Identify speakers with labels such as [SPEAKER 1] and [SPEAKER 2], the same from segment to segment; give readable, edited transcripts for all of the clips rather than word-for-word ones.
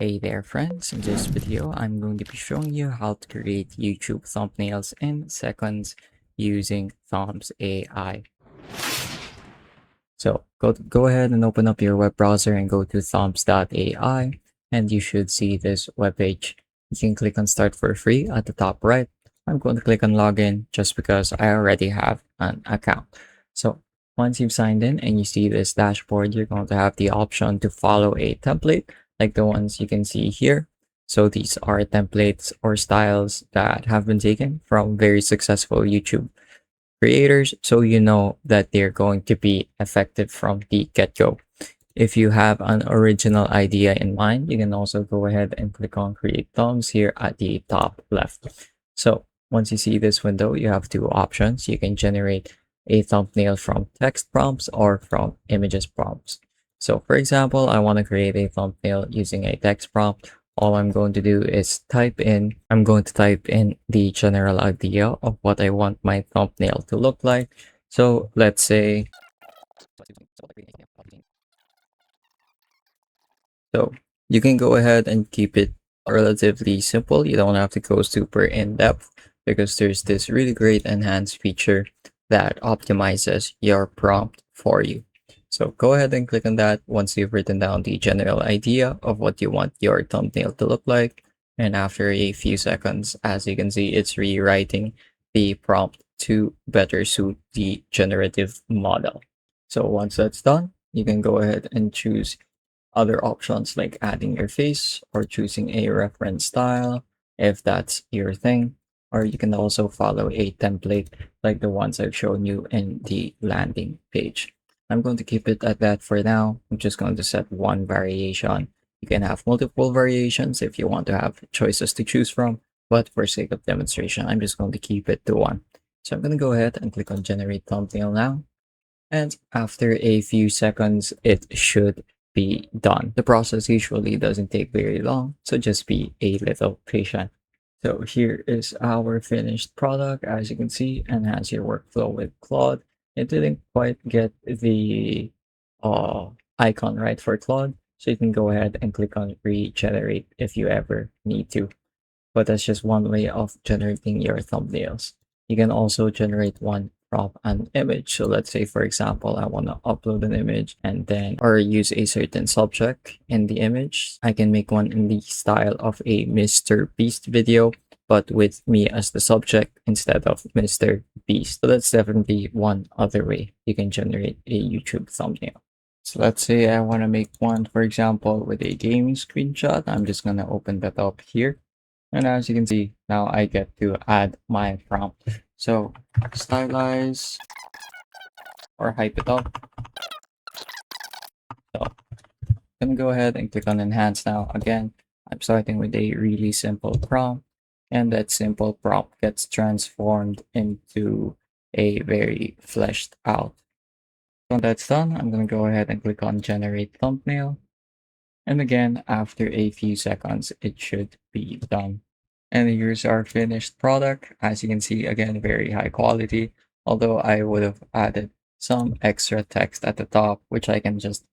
[SPEAKER 1] Hey there friends, in this video I'm going to be showing you how to create YouTube thumbnails in seconds using Thumbs AI. So go ahead and open up your web browser and go to Thumbs.ai and you should see this webpage. You can click on start for free at the top right. I'm going to click on login just because I already have an account. So once you've signed in and you see this dashboard, you're going to have the option to follow a template like the ones you can see here. So these are templates or styles that have been taken from very successful YouTube creators, so you know that they're going to be effective from the get-go. If you have an original idea in mind, you can also go ahead and click on create thumbs here at the top left. So once you see this window, you have two options. You can generate a thumbnail from text prompts or from images prompts. So for example, I want to create a thumbnail using a text prompt. All I'm going to do is I'm going to type in the general idea of what I want my thumbnail to look like. So let's say, so you can go ahead and keep it relatively simple. You don't have to go super in depth because there's this really great enhanced feature that optimizes your prompt for you. So go ahead and click on that once you've written down the general idea of what you want your thumbnail to look like. And after a few seconds, as you can see, it's rewriting the prompt to better suit the generative model. So once that's done, you can go ahead and choose other options like adding your face or choosing a reference style if that's your thing. Or you can also follow a template like the ones I've shown you in the landing page. I'm going to keep it at that for now. I'm just going to set one variation. You can have multiple variations if you want to have choices to choose from, but for sake of demonstration, I'm just going to keep it to one. So I'm going to go ahead and click on generate thumbnail now. And after a few seconds, it should be done. The process usually doesn't take very long, so just be a little patient. So here is our finished product. As you can see, enhance your workflow with Claude. It didn't quite get the icon right for Claude, so you can go ahead and click on regenerate if you ever need to. But that's just one way of generating your thumbnails. You can also generate one from an image. So let's say, for example, I want to upload an image and then or use a certain subject in the image. I can make one in the style of a Mr. Beast video, but with me as the subject instead of Mr. Beast. So that's definitely one other way you can generate a YouTube thumbnail. So let's say I want to make one, for example, with a gaming screenshot. I'm just going to open that up here. And as you can see, now I get to add my prompt. So stylize or hype it up. So I'm gonna go ahead and click on enhance now. Again, I'm starting with a really simple prompt, and that simple prompt gets transformed into a very fleshed out. When that's done, I'm gonna go ahead and click on generate thumbnail. And again, after a few seconds, it should be done. And here's our finished product. As you can see, again, very high quality, although I would have added some extra text at the top, which I can just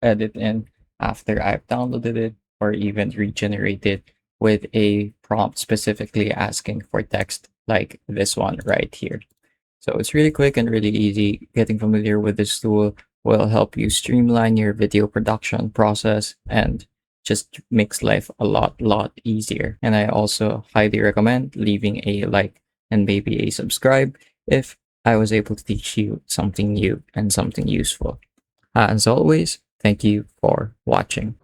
[SPEAKER 1] edit in after I've downloaded it or even regenerate it with a prompt specifically asking for text like this one right here. So it's really quick and really easy. Getting familiar with this tool will help you streamline your video production process and just makes life a lot easier. And I also highly recommend leaving a like and maybe a subscribe if I was able to teach you something new and something useful. As always, thank you for watching.